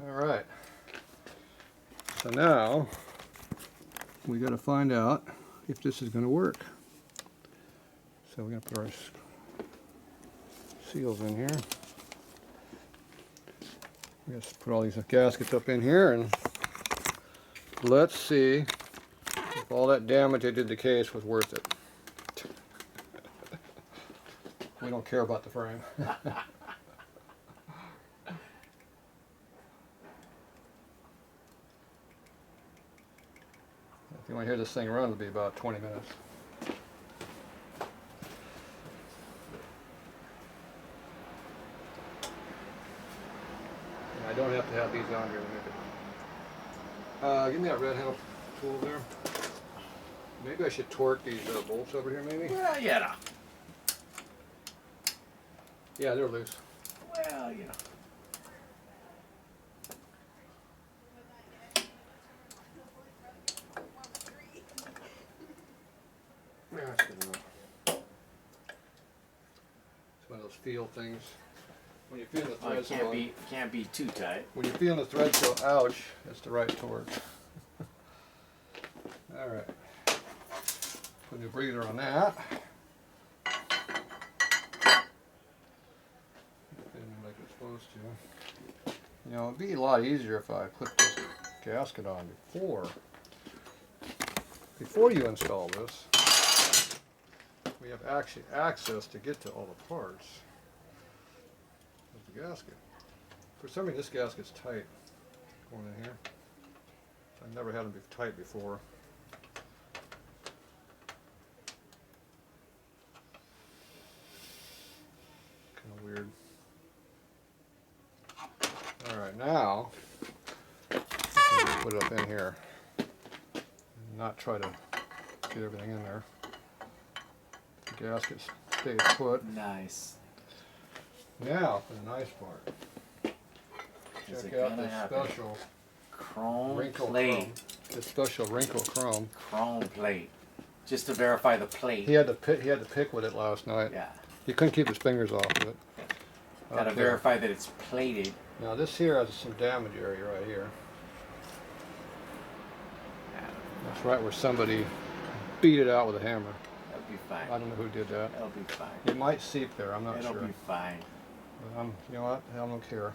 All right. So now we got to find out if this is going to work. So we're going to put our seals in here. We just put all these gaskets up in here, and let's see if all that damage I did to the case was worth it. We don't care about the frame. If you want to hear this thing run, it'll be about 20 minutes. And I don't have to have these on here to make it. Give me that red handle tool there. Maybe I should torque these bolts over here, maybe? Well, yeah. Yeah, they're loose. Well, you know. Yeah, that's good enough. It's one of those feel things. When you feel the Oh, threads can't be too tight. when you feel the threads go, ouch, that's the right torque. All right. Put a new breather on that. Didn't like it's supposed to. You know, it'd be a lot easier if I put this gasket on before you install this. We have actually access to get to all the parts of the gasket. For some reason, this gasket's tight going in here. I've never had them be tight before. Kind of weird. All right, now put it up in here. And not try to get everything in there. The gasket stays put. Nice. Now for the nice part. Check out this special chrome wrinkle plate. chrome. This special wrinkle chrome. Chrome plate. Just to verify the plate. He had to pick with it last night. Yeah. He couldn't keep his fingers off of it. Gotta verify that it's plated. Now this here has some damage area right here. That's right where somebody beat it out with a hammer. That'll be fine. I don't know who did that. It'll be fine. It might seep there, I'm not It'll sure. be fine. But you know what? I don't care.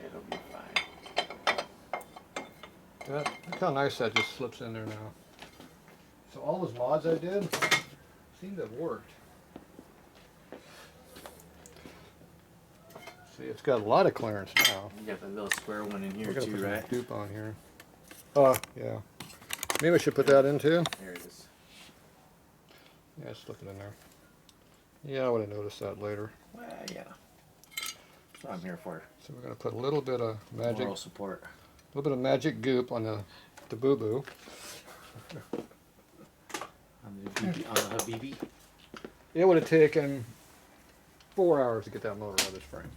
It'll be fine. Look how nice that just slips in there now. So all those mods I did seem to have worked. See, it's got a lot of clearance now. You got the little square one in here We're gonna too, put some right? dupe on here. Oh, yeah. Maybe I should put that in too. There it is. Yeah, slip it in there. Yeah, I would have noticed that later. Well, yeah. That's what I'm here for. So we're gonna put a little bit of magic, Moral support. a little bit of magic goop on the boo boo. On the Habibi. It would have taken 4 hours to get that motor out of this frame.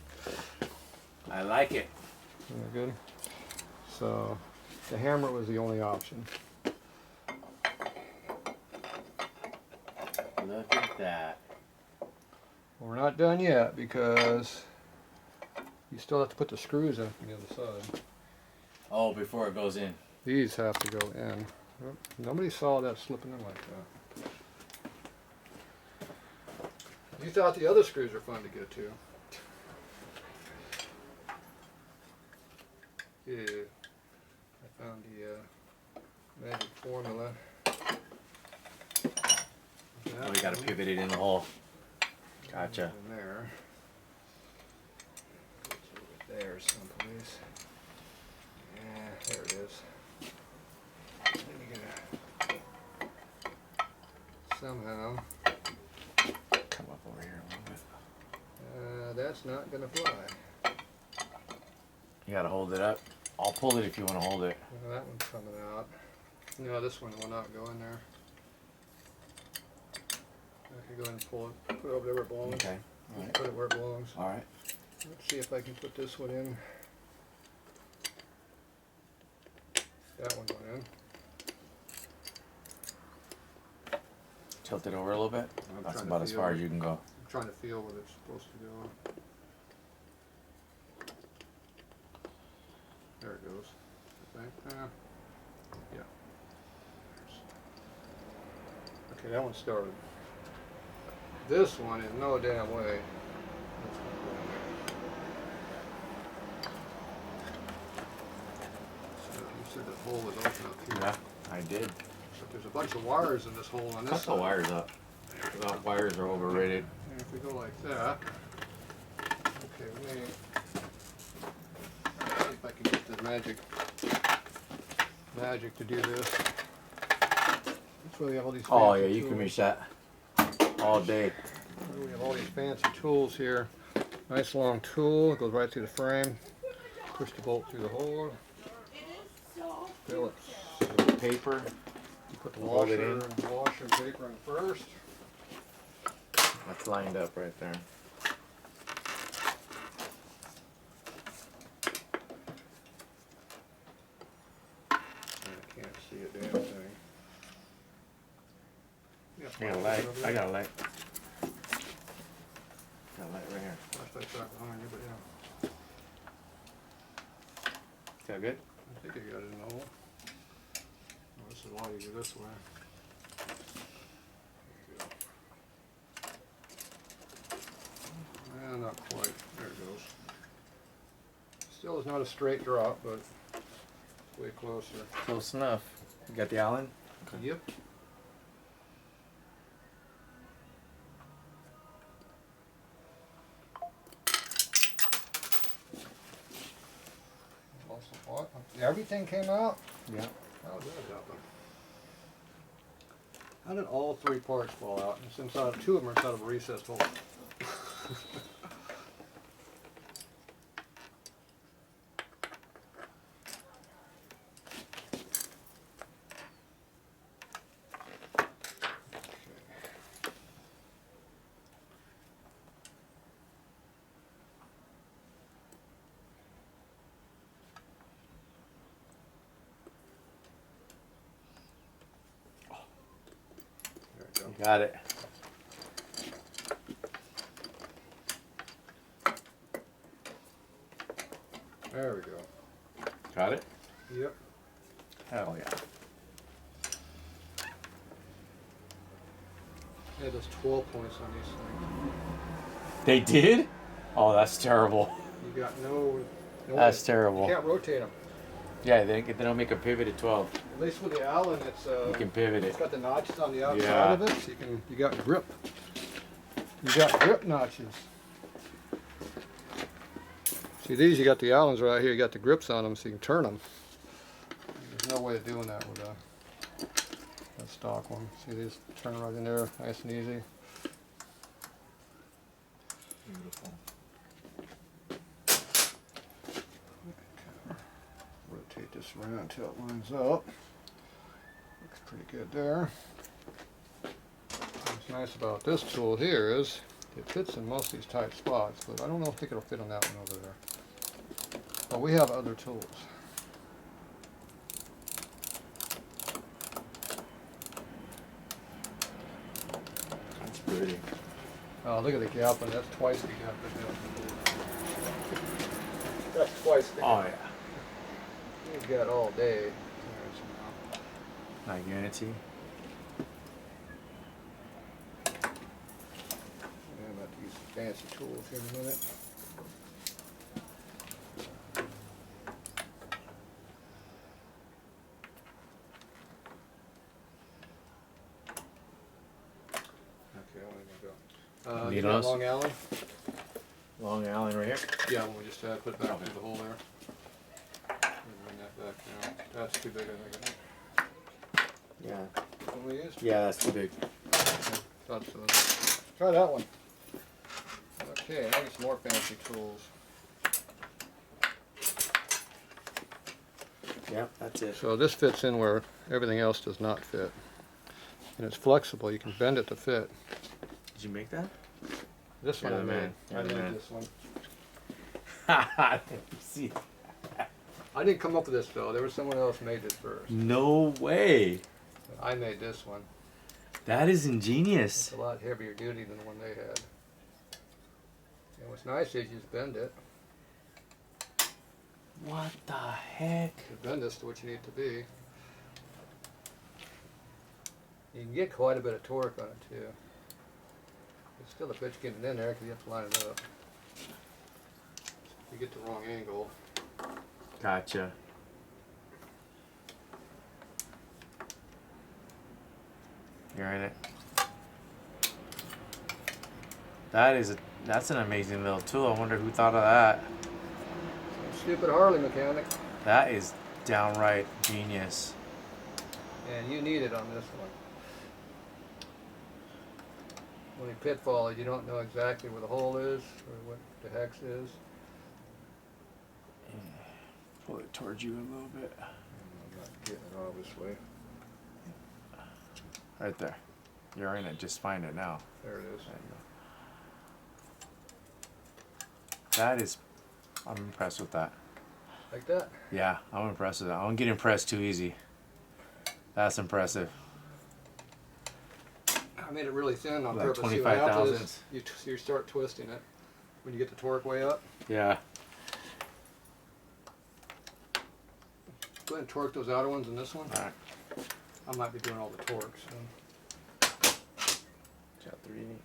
I like it. Isn't that good? So the hammer was the only option. Look at that. Well, we're not done yet because you still have to put the screws in from the other side. Oh, before it goes in. These have to go in. Nobody saw that slipping in like that. You thought the other screws were fun to get to. Yeah, I found the magic formula. Oh, we gotta pivot it in the hole. Gotcha. In there. It's over there someplace. Yeah, there it is. Let me get a, somehow. Come up over here a little bit. That's not gonna fly. You gotta hold it up. I'll pull it if you want to hold it. That one's coming out. No, this one will not go in there. I can go ahead and pull it, put it over there where it belongs. Okay. All right. Put it where it belongs. All right. Let's see if I can put this one in. That one went in. Tilt it over a little bit. I'm That's trying about to as feel far it. as you can go. I'm trying to feel where it's supposed to go. There it goes. I think. Yeah. Okay, that one started. This one is no damn way. That's gonna go in there. So you said that hole is open up here. Yeah, I did. So there's a bunch of wires in this hole on this Cut side. the wires up. The wires are overrated. And if we go like that, okay, let me see if I can get the magic to do this. That's why we have all these fancy Oh yeah, you tools. can reach that all day. We have all these fancy tools here. Nice long tool, it goes right through the frame. Push the bolt through the hole. Phillips. Paper. You put the Hold it washer and paper in first. That's lined up right there. I can't see a damn thing. Yeah, I got a light. I got a light. Got a light right here. Flashlight's right behind you, but yeah. Is that good? I think I got it in the hole. Oh, this is why you go this way. Not quite. There it goes. Still is not a straight drop, but way closer. Close enough. You got the Allen? Okay. Yep. Everything came out? Yeah. How did that happen? How did all three parts fall out? And since two of them are out of a recessed hole. Got it. There we go. Got it? Yep. Hell yeah. Yeah, there's 12 points on these things. They did? Oh, that's terrible. You got no That's you terrible. can't rotate them. Yeah, they don't make a pivot at 12. At least with the Allen, You can pivot it's it. got the notches on the outside Yeah. of it, so you got grip. You got grip notches. See these, you got the Allens right here. You got the grips on them, so you can turn them. There's no way of doing that with a stock one. See these turn right in there, nice and easy. Beautiful. Rotate this around until it lines up. Looks pretty good there. What's nice about this tool here is it fits in most of these tight spots, but I don't know if it'll fit on that one over there. But we have other tools. That's pretty. Oh, look at the gap, and that's twice the gap. That's twice the gap. Oh yeah. You've got all day. Not Unity. I'm about to use some fancy tools here in a minute. Okay, I want to go. You got Needles? Long Allen? Long Allen right here. Yeah, when we just put it back through the hole there. Bring that back now. That's too big, I think. Yeah. What we used? Yeah, that's too big. Thought so. Try that one. Okay, I get some more fancy tools. Yep, that's it. So this fits in where everything else does not fit. And it's flexible, you can bend it to fit. Did you make that? This one You're I the made. man. I You're the made man. this one. See? I didn't come up with this though, there was someone else made this first. No way. I made this one. That is ingenious. It's a lot heavier duty than the one they had. And what's nice is you just bend it. What? What the heck? You bend this to what you need to be. You can get quite a bit of torque on it too. It's still a bitch getting it in there because you have to line it up. You get the wrong angle. Gotcha. You're in it. That's an amazing little tool. I wonder who thought of that. Stupid Harley mechanic. That is downright genius. And you need it on this one. When you pitfall, you don't know exactly where the hole is or what the hex is. Pull it towards you a little bit. I'm not getting it obviously. Right there. You're in it. Just find it now. There it is. There you go. That is, I'm impressed with that. Like that? Yeah, I'm impressed with that. I don't get impressed too easy. That's impressive. I made it really thin on Like purpose. 25 thousandths. You start twisting it when you get the torque way up. Yeah. Go ahead and torque those outer ones in this one. All right. I might be doing all the torques. So. Got 3/8.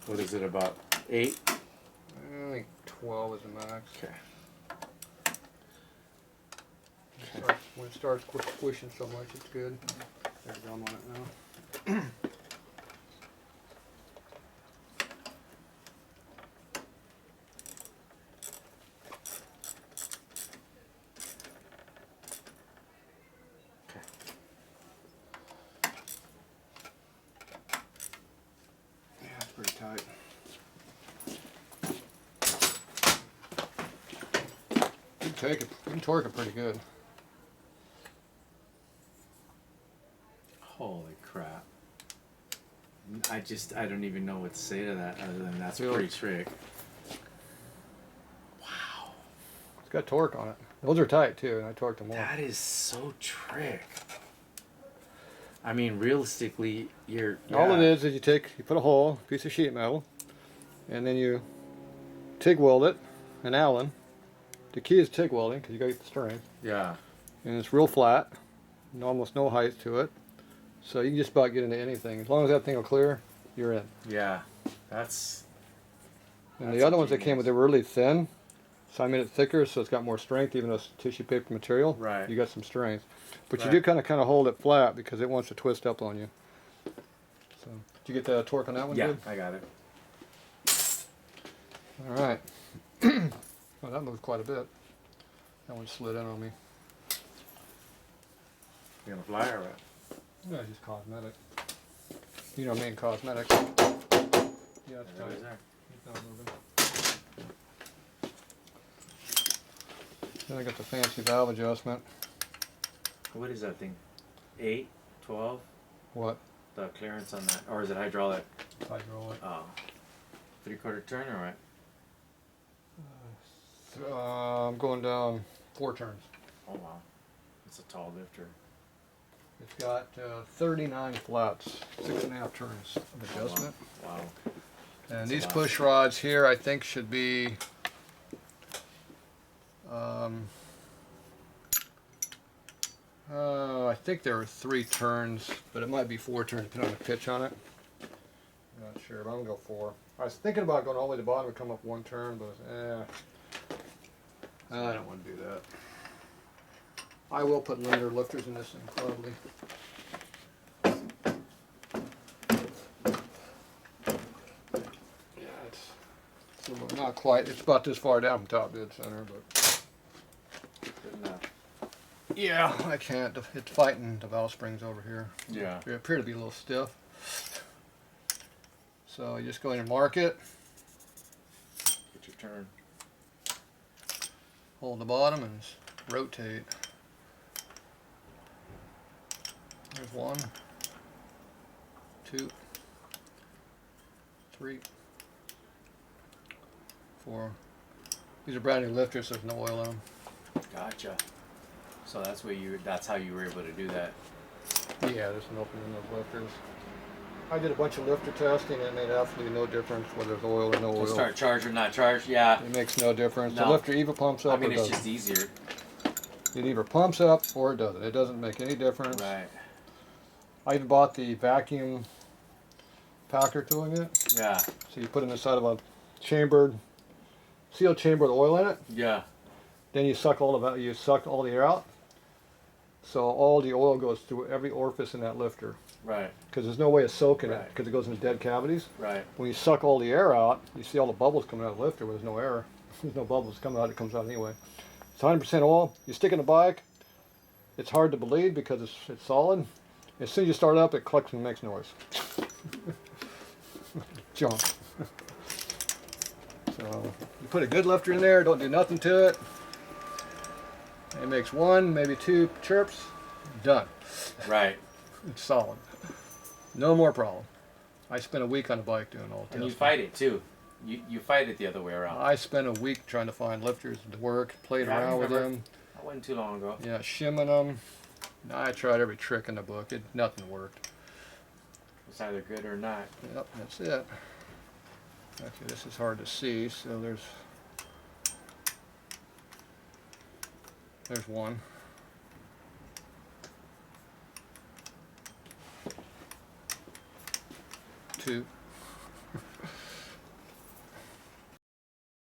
What is it, about 8? I think 12 is the max. Okay. When it starts squishing so much, it's good. There you go, I'm on it now. Yeah, it's pretty tight. You can torque it pretty good. Holy crap. I don't even know what to say to that other than that's Feel pretty it. trick. Wow. It's got torque on it. Those are tight too, and I torqued them more. That is so trick. I mean, realistically, All it is you put a hole, piece of sheet metal, and then you TIG weld it, an Allen. The key is TIG welding because you got to get the strength. Yeah. And it's real flat, and almost no height to it. So you can just about get into anything. As long as that thing will clear, you're in. Yeah. That's The other ones that came with, they were really thin. So I made it thicker so it's got more strength, even though it's tissue paper material. Right. You got some strength. But Right. you do kind of hold it flat because it wants to twist up on you. So, did you get the torque on that one? Yeah, Good? I got it. All right. Well, that moved quite a bit. That one slid in on me. You gonna fly or what? No, it's just cosmetic. You know me and cosmetic. Yeah, it's There it tight. is there. It's not moving. Then I got the fancy valve adjustment. What is that thing? 8, 12? What? The clearance on that, or is it hydraulic? Hydraulic. Oh, 3/4 turn or what? I'm going down 4 turns. Oh wow, it's a tall lifter. It's got 39 flats, 6.5 turns of adjustment. Wow. And That's these a lot. push rods here, I think, should be I think there are 3 turns, but it might be 4 turns depending on the pitch on it. I'm not sure, but I'm gonna go 4. I was thinking about going all the way to the bottom and come up 1 turn, but I don't want to do that. I will put linear lifters in this thing probably. Yeah, it's a little, not quite. It's about this far down from top dead center, but Good enough. yeah, I can't. It's fighting the valve springs over here. Yeah. They appear to be a little stiff. So you just go in and mark it. Get your turn. Hold the bottom and rotate. There's 1, 2, 3, 4. These are brand new lifters, so there's no oil in them. Gotcha. So that's how you were able to do that. Yeah, there's an opening in those lifters. I did a bunch of lifter testing and it made absolutely no difference whether it's oil or no To oil. start charged or not charged, yeah. It makes no difference. The No. lifter either pumps up I mean, or it's doesn't. just easier. It either pumps up or it doesn't. It doesn't make any difference. Right. I even bought the vacuum packer tooling it. Yeah. So you put it inside of a chambered, sealed chamber with oil in it. Yeah. Then you suck all the air out. So all the oil goes through every orifice in that lifter. Right. Because there's no way of soaking it Right. because it goes into dead cavities. Right. When you suck all the air out, you see all the bubbles coming out of the lifter where there's no air. There's no bubbles coming out, it comes out anyway. It's 100% oil. You stick it in the bike, it's hard to bleed because it's solid. As soon as you start up, it clicks and makes noise. Junk. So you put a good lifter in there, don't do nothing to it. It makes one, maybe two chirps, done. Right. It's solid. No more problem. I spent a week on the bike doing all the And you testing. fight it too. You fight it the other way around. I spent a week trying to find lifters to work, played Yeah, I around with remember. them. That wasn't too long ago. Yeah, shimming them. I tried every trick in the book. Nothing worked. It's either good or not. Yep, that's it. Actually, this is hard to see, so there's one. Two.